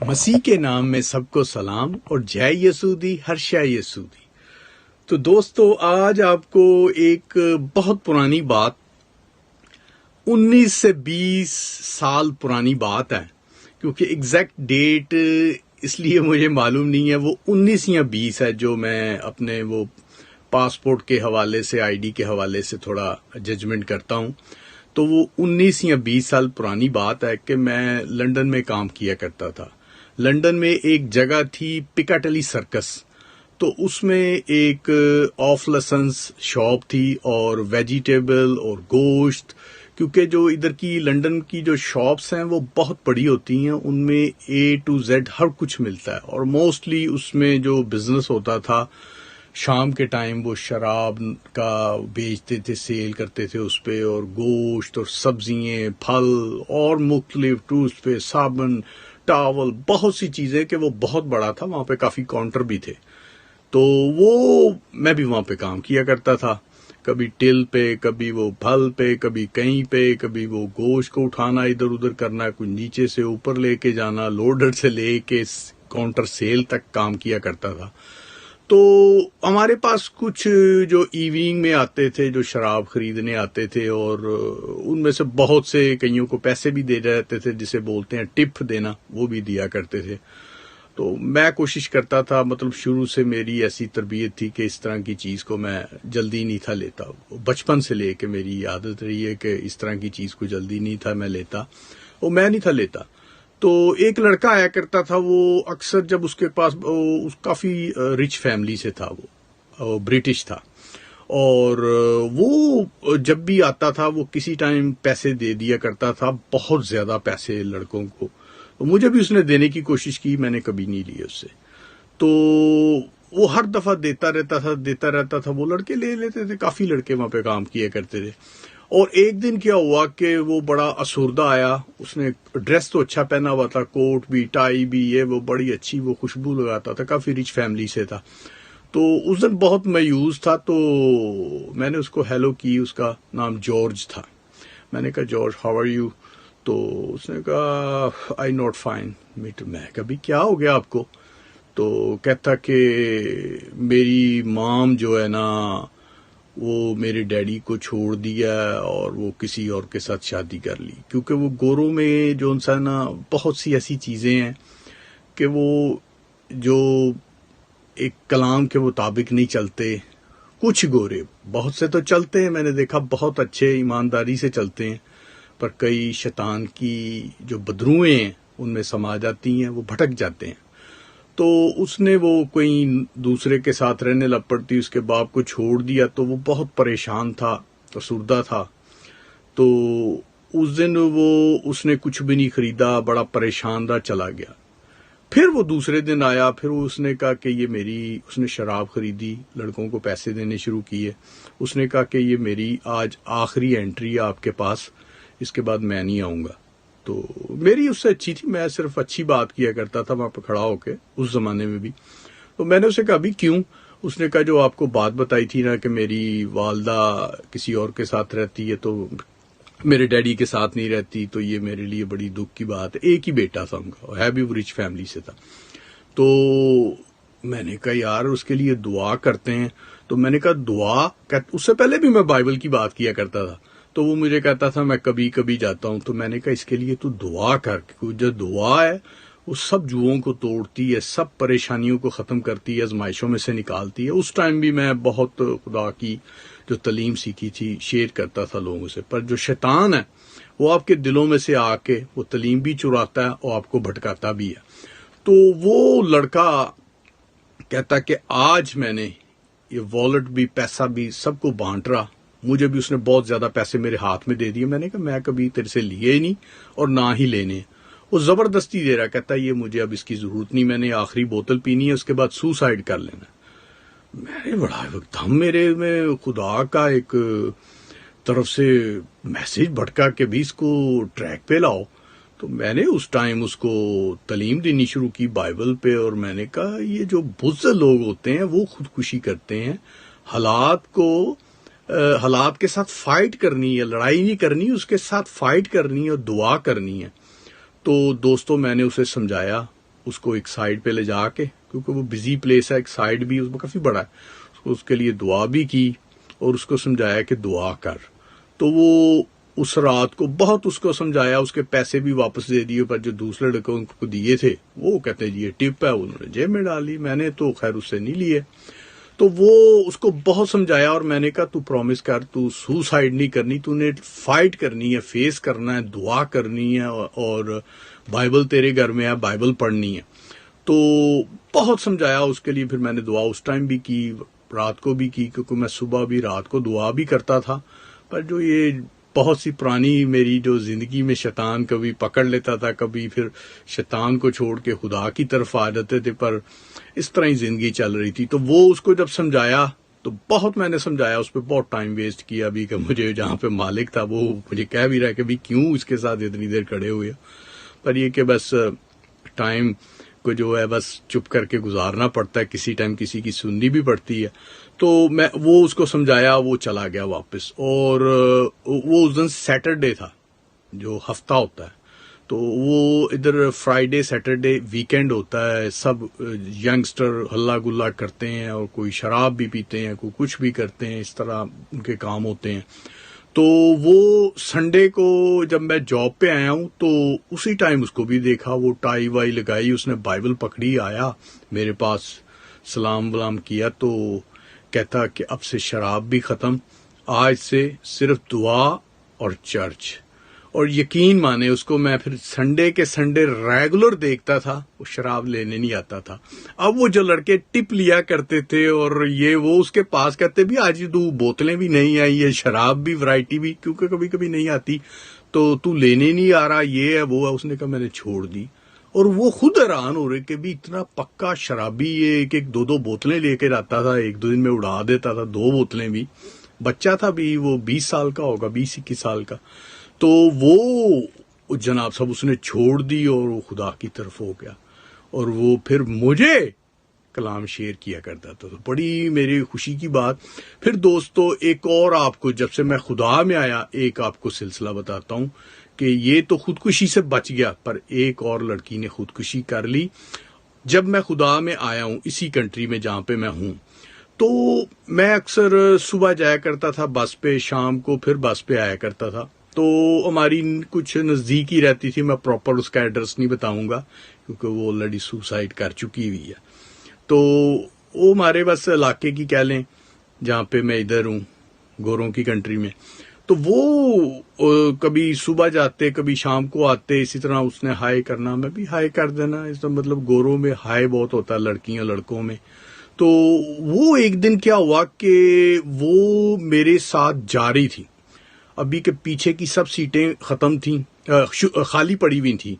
مسیح کے نام میں سب کو سلام اور جے یسودی ہرشا یسودی۔ تو دوستو، آج آپ کو ایک بہت پرانی بات 19 سے 20 سال پرانی بات ہے، کیونکہ ایگزیکٹ ڈیٹ اس لیے مجھے معلوم نہیں ہے، وہ 19 یا 20 ہے جو میں اپنے وہ پاسپورٹ کے حوالے سے آئی ڈی کے حوالے سے تھوڑا ججمنٹ کرتا ہوں۔ تو وہ 19 یا 20 سال پرانی بات ہے کہ میں لنڈن میں کام کیا کرتا تھا۔ لنڈن میں ایک جگہ تھی پکاٹلی سرکس، تو اس میں ایک آف لائسنس شاپ تھی اور ویجیٹیبل اور گوشت، کیونکہ جو ادھر کی لنڈن کی جو شاپس ہیں وہ بہت بڑی ہوتی ہیں، ان میں A to Z ہر کچھ ملتا ہے، اور موسٹلی اس میں جو بزنس ہوتا تھا شام کے ٹائم وہ شراب کا بیچتے تھے، سیل کرتے تھے اس پہ، اور گوشت اور سبزیاں، پھل اور مختلف ٹوتھ پیسٹ، صابن، ٹاول، بہت سی چیزیں کہ وہ بہت بڑا تھا، وہاں پہ کافی کاؤنٹر بھی تھے۔ تو وہ میں بھی وہاں پہ کام کیا کرتا تھا، کبھی ٹل پہ، کبھی وہ پھل پہ، کبھی کہیں پہ، کبھی وہ گوشت کو اٹھانا ادھر ادھر کرنا، کوئی نیچے سے اوپر لے کے جانا، لوڈر سے لے کے کاؤنٹر سیل تک کام کیا کرتا تھا۔ تو ہمارے پاس کچھ جو ایوننگ میں آتے تھے، جو شراب خریدنے آتے تھے، اور ان میں سے بہت سے کئیوں کو پیسے بھی دے جاتے تھے، جسے بولتے ہیں ٹپ دینا، وہ بھی دیا کرتے تھے۔ تو میں کوشش کرتا تھا، مطلب شروع سے میری ایسی تربیت تھی کہ اس طرح کی چیز کو میں جلدی نہیں تھا لیتا، بچپن سے لے کے میری عادت رہی ہے کہ اس طرح کی چیز کو جلدی نہیں تھا میں لیتا، اور میں نہیں تھا لیتا۔ تو ایک لڑکا آیا کرتا تھا، وہ اکثر جب اس کے پاس کافی رچ فیملی سے تھا، وہ برٹش تھا، اور وہ جب بھی آتا تھا وہ کسی ٹائم پیسے دے دیا کرتا تھا، بہت زیادہ پیسے لڑکوں کو۔ مجھے بھی اس نے دینے کی کوشش کی، میں نے کبھی نہیں لی اس سے۔ تو وہ ہر دفعہ دیتا رہتا تھا، وہ لڑکے لے لیتے تھے، کافی لڑکے وہاں پہ کام کیا کرتے تھے۔ اور ایک دن کیا ہوا کہ وہ بڑا افسردہ آیا، اس نے ڈریس تو اچھا پہنا ہوا تھا، کوٹ بھی، ٹائی بھی، یہ وہ بڑی اچھی وہ خوشبو لگاتا تھا، کافی رچ فیملی سے تھا۔ تو اس دن بہت مایوس تھا، تو میں نے اس کو ہیلو کی، اس کا نام جارج تھا۔ میں نے کہا جارج ہاؤ آر یو؟ تو اس نے کہا آئی ناٹ فائن۔ میں کہا بھی کیا ہو گیا آپ کو؟ تو کہتا کہ میری مام جو ہے نا وہ میرے ڈیڈی کو چھوڑ دیا اور وہ کسی اور کے ساتھ شادی کر لی، کیونکہ وہ گوروں میں جو انسان نا بہت سی ایسی چیزیں ہیں کہ وہ جو ایک کلام کے مطابق نہیں چلتے۔ کچھ گورے، بہت سے تو چلتے ہیں، میں نے دیکھا بہت اچھے ایمانداری سے چلتے ہیں، پر کئی شیطان کی جو بدروئیں ہیں ان میں سما جاتی ہیں، وہ بھٹک جاتے ہیں۔ تو اس نے وہ کوئی دوسرے کے ساتھ رہنے لگ پڑتی، اس کے باپ کو چھوڑ دیا، تو وہ بہت پریشان تھا، افسردہ تھا۔ تو اس دن اس نے کچھ بھی نہیں خریدا، بڑا پریشان رہا، چلا گیا۔ پھر وہ دوسرے دن آیا، پھر اس نے کہا کہ اس نے شراب خریدی، لڑکوں کو پیسے دینے شروع کیے۔ اس نے کہا کہ یہ میری آج آخری انٹری ہے آپ کے پاس، اس کے بعد میں نہیں آؤں گا۔ تو میری اس سے اچھی تھی، میں صرف اچھی بات کیا کرتا تھا وہاں پہ کھڑا ہو کے، اس زمانے میں بھی۔ تو میں نے اسے کہا بھی کیوں؟ اس نے کہا جو آپ کو بات بتائی تھی نا کہ میری والدہ کسی اور کے ساتھ رہتی ہے، تو میرے ڈیڈی کے ساتھ نہیں رہتی، تو یہ میرے لیے بڑی دکھ کی بات ہے۔ ایک ہی بیٹا تھا ان کا، ہے بھی وہ رچ فیملی سے تھا۔ تو میں نے کہا یار اس کے لیے دعا کرتے ہیں۔ تو میں نے کہا دعا، اس سے پہلے بھی میں بائبل کی بات کیا کرتا تھا، تو وہ مجھے کہتا تھا میں کبھی کبھی جاتا ہوں۔ تو میں نے کہا اس کے لیے تو دعا کر، جو دعا ہے وہ سب جوؤں کو توڑتی ہے، سب پریشانیوں کو ختم کرتی ہے، آزمائشوں میں سے نکالتی ہے۔ اس ٹائم بھی میں بہت خدا کی جو تعلیم سیکھی تھی شیئر کرتا تھا لوگوں سے، پر جو شیطان ہے وہ آپ کے دلوں میں سے آ کے وہ تعلیم بھی چراتا ہے اور آپ کو بھٹکاتا بھی ہے۔ تو وہ لڑکا کہتا کہ آج میں نے یہ والٹ بھی، پیسہ بھی سب کو بانٹ رہا، مجھے بھی اس نے بہت زیادہ پیسے میرے ہاتھ میں دے دیے۔ میں نے کہا میں کبھی تیرے سے لیے ہی نہیں اور نہ ہی لینے۔ وہ زبردستی دے رہا، کہتا یہ مجھے اب اس کی ضرورت نہیں، میں نے آخری بوتل پینی ہے، اس کے بعد سوسائڈ کر لینا۔ میں نے بڑا دم میرے میں خدا کا ایک طرف سے میسج بھٹکا کہ بھی اس کو ٹریک پہ لاؤ۔ تو میں نے اس ٹائم اس کو تعلیم دینی شروع کی بائبل پہ، اور میں نے کہا یہ جو بزدل لوگ ہوتے ہیں وہ خودکشی کرتے ہیں، حالات کے ساتھ فائٹ کرنی ہے، لڑائی نہیں کرنی، اس کے ساتھ فائٹ کرنی ہے اور دعا کرنی ہے۔ تو دوستو میں نے اسے سمجھایا، اس کو ایک سائڈ پہ لے جا کے، کیونکہ وہ بزی پلیس ہے، ایک سائڈ بھی اس میں کافی بڑا ہے، اس کے لیے دعا بھی کی اور اس کو سمجھایا کہ دعا کر. تو وہ اس رات کو بہت اس کو سمجھایا، اس کے پیسے بھی واپس دے دیے، پر جو دوسرے لڑکوں کو دیے تھے وہ کہتے ہیں جی یہ ٹپ ہے، انہوں نے جیب میں ڈالی، میں نے تو خیر اس سے نہیں لیے. تو وہ اس کو بہت سمجھایا اور میں نے کہا تو پرومس کر، تو سوسائڈ نہیں کرنی، تو نے فائٹ کرنی ہے، فیس کرنا ہے، دعا کرنی ہے، اور بائبل تیرے گھر میں ہے، بائبل پڑھنی ہے. تو بہت سمجھایا اس کے لیے. پھر میں نے دعا اس ٹائم بھی کی، رات کو بھی کی، کیونکہ میں صبح بھی رات کو دعا بھی کرتا تھا. پر جو یہ بہت سی پرانی میری جو زندگی میں شیطان کبھی پکڑ لیتا تھا، کبھی پھر شیطان کو چھوڑ کے خدا کی طرف آ جاتے تھے، پر اس طرح ہی زندگی چل رہی تھی. تو وہ اس کو جب سمجھایا تو بہت میں نے سمجھایا، اس پہ بہت ٹائم ویسٹ کیا بھی، کہ مجھے جہاں پہ مالک تھا وہ مجھے کہہ بھی رہا ہے کہ بھی کیوں اس کے ساتھ اتنی دیر کھڑے ہوئے. پر یہ کہ بس ٹائم کو جو ہے بس چپ کر کے گزارنا پڑتا ہے، کسی ٹائم کسی کی سننی بھی پڑتی ہے. تو میں وہ اس کو سمجھایا، وہ چلا گیا واپس. اور وہ اس دن سیٹرڈے تھا جو ہفتہ ہوتا ہے، تو وہ ادھر فرائیڈے سیٹرڈے ویکینڈ ہوتا ہے، سب ینگسٹر ہلا گلا کرتے ہیں اور کوئی شراب بھی پیتے ہیں، کوئی کچھ بھی کرتے ہیں، اس طرح ان کے کام ہوتے ہیں. تو وہ سنڈے کو جب میں جاب پہ آیا ہوں تو اسی ٹائم اس کو بھی دیکھا، وہ ٹائی وائی لگائی، اس نے بائبل پکڑی، آیا میرے پاس، سلام ولام کیا، تو کہتا کہ اب سے شراب بھی ختم، آج سے صرف دعا اور چرچ. اور یقین مانے اس کو میں پھر سنڈے کے سنڈے ریگولر دیکھتا تھا، وہ شراب لینے نہیں آتا تھا. اب وہ جو لڑکے ٹپ لیا کرتے تھے اور یہ وہ اس کے پاس کہتے بھی آج تو بوتلیں بھی نہیں آئی ہے، شراب بھی ورائٹی بھی کیونکہ کبھی کبھی نہیں آتی، تو لینے نہیں آ رہا، یہ ہے وہ ہے. اس نے کہا میں نے چھوڑ دی. اور وہ خود حیران ہو رہے کہ بھی اتنا پکا شرابی یہ ایک دو بوتلیں لے کے آتا تھا، ایک دو دن میں اڑا دیتا تھا 2 بوتلیں بھی. بچہ تھا بھی، وہ 20 سال کا ہوگا، 20-21 سال کا. تو وہ جناب صاحب اس نے چھوڑ دی اور وہ خدا کی طرف ہو گیا. اور وہ پھر مجھے کلام شیئر کیا کرتا تھا، تو بڑی میری خوشی کی بات. پھر دوستو ایک اور آپ کو، جب سے میں خدا میں آیا، ایک آپ کو سلسلہ بتاتا ہوں کہ یہ تو خودکشی سے بچ گیا، پر ایک اور لڑکی نے خودکشی کر لی. جب میں خدا میں آیا ہوں، اسی کنٹری میں جہاں پہ میں ہوں، تو میں اکثر صبح جایا کرتا تھا بس پہ، شام کو پھر بس پہ آیا کرتا تھا. تو ہماری کچھ نزدیک ہی رہتی تھی، میں پراپر اس کا ایڈریس نہیں بتاؤں گا کیونکہ وہ آلریڈی سوسائڈ کر چکی ہوئی ہے. تو وہ ہمارے بس علاقے کی کہہ لیں، جہاں پہ میں ادھر ہوں گوروں کی کنٹری میں. تو وہ کبھی صبح جاتے، کبھی شام کو آتے، اسی طرح اس نے ہائے کرنا، میں بھی ہائے کر دینا. اس کا مطلب گوروں میں ہائے بہت ہوتا ہے لڑکیاں لڑکوں میں. تو وہ ایک دن کیا ہوا کہ وہ میرے ساتھ جاری تھی، ابھی کے پیچھے کی سب سیٹیں ختم تھیں، خالی پڑی ہوئی تھیں.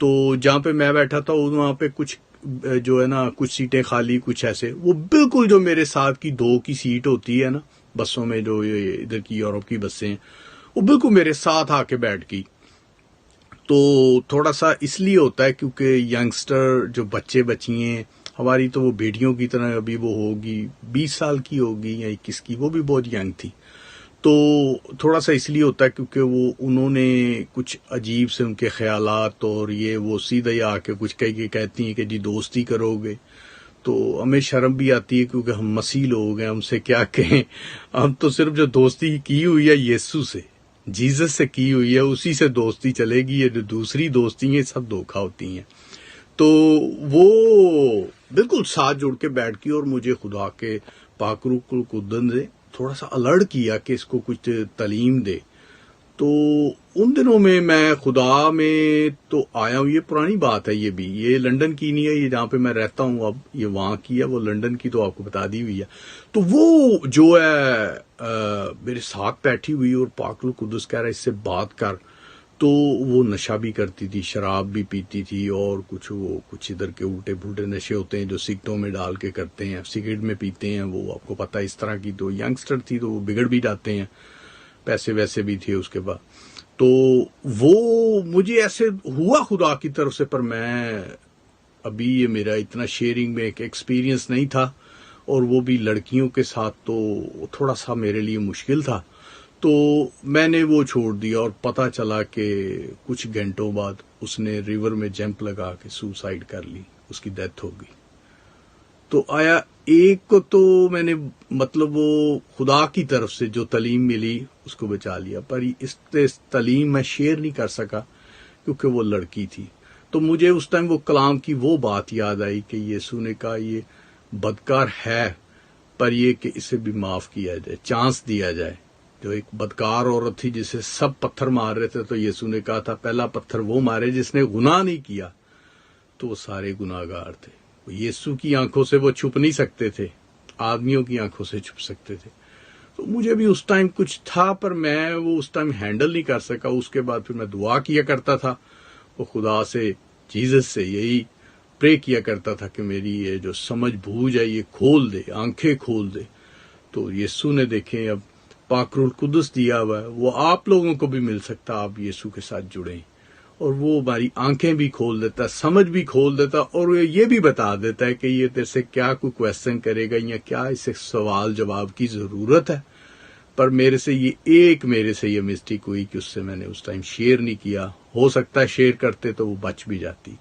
تو جہاں پہ میں بیٹھا تھا وہاں پہ کچھ جو ہے نا کچھ سیٹیں خالی، کچھ ایسے. وہ بالکل جو میرے ساتھ کی 2 کی سیٹ ہوتی ہے نا بسوں میں، جو ادھر کی یورپ کی بسیں ہیں، وہ بالکل میرے ساتھ آ کے بیٹھ گئی. تو تھوڑا سا اس لیے ہوتا ہے کیونکہ ینگسٹر جو بچے بچی ہیں ہماری، تو وہ بیٹیوں کی طرح، ابھی وہ ہوگی 20 سال کی ہوگی یا 21 کی، وہ بھی بہت ینگ تھی. تو تھوڑا سا اس لیے ہوتا ہے کیونکہ وہ انہوں نے کچھ عجیب سے ان کے خیالات، اور یہ وہ سیدھا ہی آ کے کچھ کہتی ہیں کہ جی دوستی کرو گے. تو ہمیں شرم بھی آتی ہے کیونکہ ہم مسیح لوگ ہیں، ہم سے کیا کہیں. ہم تو صرف جو دوستی کی ہوئی ہے یسوع سے، جیزس سے کی ہوئی ہے، اسی سے دوستی چلے گی. یہ جو دوسری دوستی ہیں سب دھوکہ ہوتی ہیں. تو وہ بالکل ساتھ جڑ کے بیٹھ گئی اور مجھے خدا کے پاک روح القدس نے تھوڑا سا الرٹ کیا کہ اس کو کچھ تعلیم دے. تو ان دنوں میں خدا میں تو آیا ہوں. یہ پرانی بات ہے، یہ بھی یہ لنڈن کی نہیں ہے، یہ جہاں پہ میں رہتا ہوں اب یہ وہاں کی ہے، وہ لنڈن کی تو آپ کو بتا دی ہوئی ہے. تو وہ جو ہے میرے ساتھ بیٹھی ہوئی اور پاک روح القدس کہہ رہا ہے اس سے بات کر. تو وہ نشہ بھی کرتی تھی، شراب بھی پیتی تھی، اور کچھ ادھر کے الٹے پھوٹے نشے ہوتے ہیں جو سگٹوں میں ڈال کے کرتے ہیں، سگریٹ میں پیتے ہیں، وہ آپ کو پتہ ہے اس طرح کی. تو ینگسٹر تھی تو وہ بگڑ بھی جاتے ہیں، پیسے ویسے بھی تھے اس کے بعد. تو وہ مجھے ایسے ہوا خدا کی طرف سے، پر میں ابھی یہ میرا اتنا شیئرنگ میں ایک ایکسپیرینس نہیں تھا، اور وہ بھی لڑکیوں کے ساتھ، تو تھوڑا سا میرے لیے مشکل تھا. تو میں نے وہ چھوڑ دیا اور پتہ چلا کہ کچھ گھنٹوں بعد اس نے ریور میں جمپ لگا کے سوسائڈ کر لی، اس کی ڈیتھ ہو گئی۔ تو آیا ایک کو تو میں نے مطلب وہ خدا کی طرف سے جو تعلیم ملی اس کو بچا لیا، پر اس تعلیم میں شیئر نہیں کر سکا کیونکہ وہ لڑکی تھی۔ تو مجھے اس ٹائم وہ کلام کی وہ بات یاد آئی کہ یسوع نے کہا یہ بدکار ہے، پر یہ کہ اسے بھی معاف کیا جائے، چانس دیا جائے۔ جو ایک بدکار عورت تھی جسے سب پتھر مار رہے تھے، تو یسوع نے کہا تھا پہلا پتھر وہ مارے جس نے گناہ نہیں کیا، تو وہ سارے گناہ گار تھے۔ یسوع کی آنکھوں سے وہ چھپ نہیں سکتے تھے، آدمیوں کی آنکھوں سے چھپ سکتے تھے۔ تو مجھے بھی اس ٹائم کچھ تھا، پر میں وہ اس ٹائم ہینڈل نہیں کر سکا۔ اس کے بعد پھر میں دعا کیا کرتا تھا، وہ خدا سے، جیزس سے یہی پرے کیا کرتا تھا کہ میری یہ جو سمجھ بوجھ ہے یہ کھول دے، آنکھیں کھول دے۔ تو یسوع نے دیکھیں اب پاک روح القدس دیا ہوا ہے، وہ آپ لوگوں کو بھی مل سکتا، آپ یسوع کے ساتھ جڑیں، اور وہ ہماری آنکھیں بھی کھول دیتا ہے، سمجھ بھی کھول دیتا، اور یہ بھی بتا دیتا ہے کہ یہ تیرے سے کیا کوئی کویسچن کرے گا یا کیا اسے سوال جواب کی ضرورت ہے۔ پر میرے سے یہ مسٹیک ہوئی کہ اس سے میں نے اس ٹائم شیئر نہیں کیا۔ ہو سکتا ہے شیئر کرتے تو وہ بچ بھی جاتی۔